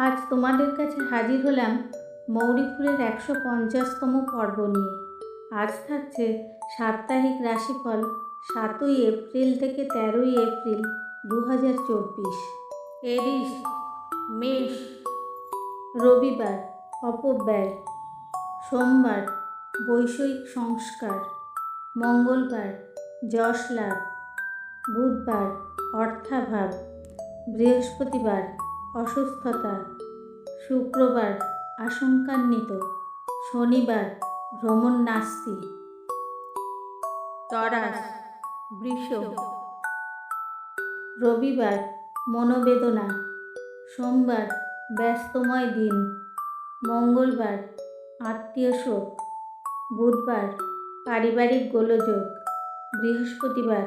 আজ তোমাদের কাছে হাজির হলাম মৌরিপুরের 150তম পর্ব নিয়ে। আজ থাকছে সাপ্তাহিক রাশিফল 7ই এপ্রিল থেকে 13ই এপ্রিল 2024। এরিস, মেষ। রবিবার অপব্যয়, সোমবার বৈষয়িক সংস্কার, মঙ্গলবার যশ লাভ, বুধবার অর্থাভাব, বৃহস্পতিবার অসুস্থতা, শুক্রবার আশঙ্কান্বিত, শনিবার ভ্রমণ নাস্তি। তরাস, বৃষ। রবিবার মনোবেদনা, সোমবার ব্যস্তময় দিন, মঙ্গলবার আত্মীয় শোক, বুধবার পারিবারিক গোলযোগ, বৃহস্পতিবার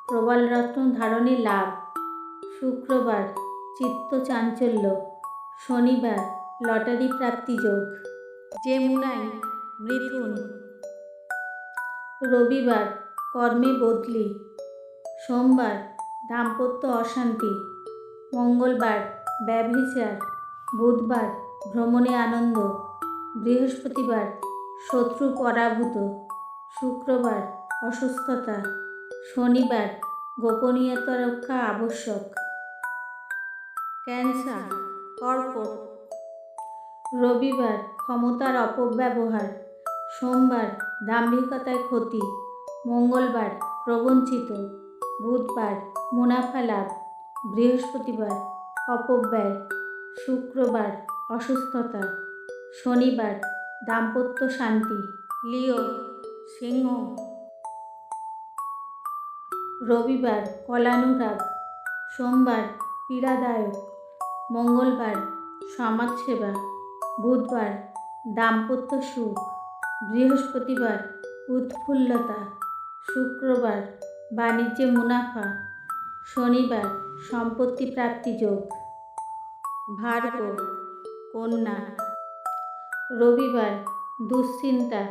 প্রবালরত্ন ধারণে লাভ, শুক্রবার চিত্ত চাঞ্চল্য, শনিবার লটারি প্রাপ্তি যোগ। যেমুনাই, মিথুন। রবিবার কর্মে বদলি, সোমবার দাম্পত্য অশান্তি, মঙ্গলবার ব্যভিচার, বুধবার ভ্রমণে আনন্দ, বৃহস্পতিবার শত্রু পরাভূত, শুক্রবার অসুস্থতা, শনিবার গোপনীয়তা রক্ষা আবশ্যক। ক্যান্সার, কর্কট। রবিবার ক্ষমতার অপব্যবহার, সোমবার দাম্ভিকতায় ক্ষতি, মঙ্গলবার প্রবঞ্চিত, বুধবার মুনাফা লাভ, বৃহস্পতিবার অপব্যয়, শুক্রবার অসুস্থতা, শনিবার দাম্পত্য শান্তি। লিও, সিংহ। রবিবার কলানুরাগ, সোমবার পীড়াদায়ক, মঙ্গলবার সমাজসেবা, বুধবার দাম্পত্য সুখ, বৃহস্পতিবার উৎফুল্লতা, শুক্রবার বাণিজ্যে মুনাফা, শনিবার সম্পত্তি প্রাপ্তি যোগ। ভার্গ, কন্যা। রবিবার দুশ্চিন্তা,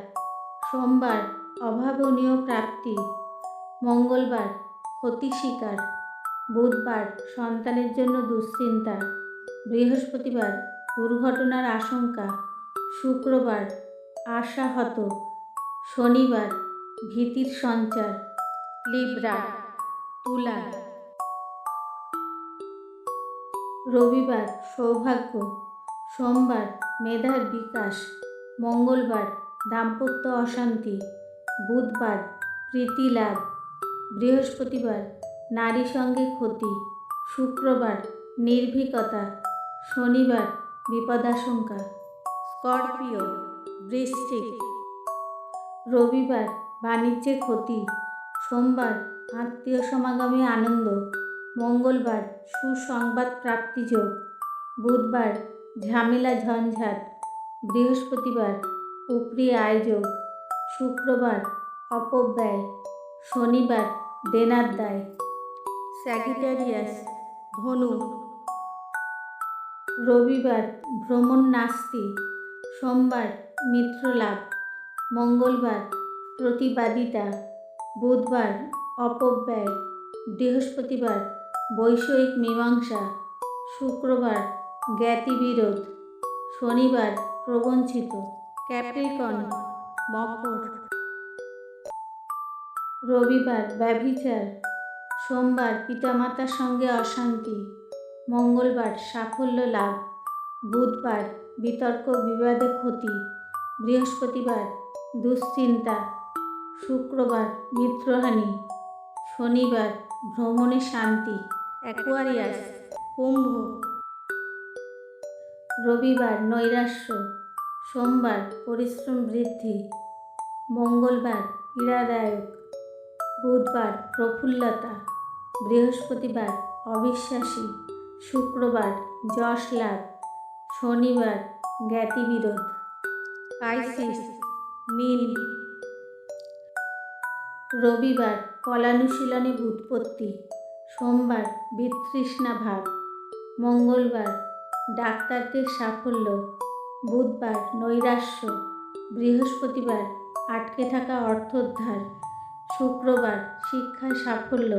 সোমবার অভাবনীয় প্রাপ্তি, মঙ্গলবার ক্ষতি শিকার, বুধবার সন্তানের জন্য দুশ্চিন্তা, বৃহস্পতিবার দুর্ঘটনার আশঙ্কা, শুক্রবার আশাহত, শনিবার ভীতির সঞ্চার। লিব্রা, তুলা। রবিবার সৌভাগ্য, সোমবার মেধার বিকাশ, মঙ্গলবার দাম্পত্য অশান্তি, বুধবার প্রীতি লাভ, বৃহস্পতিবার নারী সঙ্গে ক্ষতি, শুক্রবার নির্ভীকতা, শনিবার বিপদাশঙ্কা। স্করপিও, বৃশ্চিক। রবিবার বাণিজ্যে ক্ষতি, সোমবার আত্মীয় সমাগমে আনন্দ, মঙ্গলবার সুসংবাদ প্রাপ্তি যোগ, বুধবার ঝামেলা ঝঞ্ঝাট, বৃহস্পতিবার উপরি আয় যোগ, শুক্রবার অপব্যয়, শনিবার দেনার দায়। স্যাজিটেরিয়াস, ধনু। রবিবার ভ্রমণ নাস্তি, সোমবার মিত্র লাভ, মঙ্গলবার প্রতিবাদিতা, বুধবার অপব্যয়, বৃহস্পতিবার বৈষয়িক মীমাংসা, শুক্রবার জ্ঞাতিবিরোধ, শনিবার প্রবঞ্চিত। ক্যাপ্রিকন, মকর। রবিবার ব্যভিচার, সোমবার পিতামাতার সঙ্গে অশান্তি, মঙ্গলবার সাফল্য লাভ, বুধবার বিতর্ক বিবাদে ক্ষতি, বৃহস্পতিবার দুশ্চিন্তা, শুক্রবার মিত্রহানি, শনিবার ভ্রমণে শান্তি। অ্যাকোয়ারিয়াস, কুম্ভ। রবিবার নৈরাশ্য, সোমবার পরিশ্রম বৃদ্ধি, মঙ্গলবার পীড়াদায়ক, বুধবার প্রফুল্লতা, বৃহস্পতিবার অবিশ্বাসী, শুক্রবার যশ লাভ, শনিবার জ্ঞাতিবিরোধ। পাইসিস, মীন। রবিবার কলানুশীলনে ব্যুৎপত্তি, সোমবার বিতৃষ্ণা ভাব, মঙ্গলবার ডাক্তারদের সাফল্য, বুধবার নৈরাশ্য, বৃহস্পতিবার আটকে থাকা অর্থোদ্ধার, শুক্রবার শিক্ষায় সাফল্য,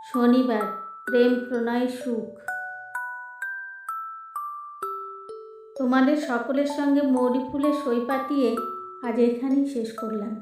শনিবার প্রেম প্রণয় সুখ। তোমাদের সকলের সঙ্গে মৌরি ফুলের সই পাতিয়ে আজ এখানেই শেষ করলাম।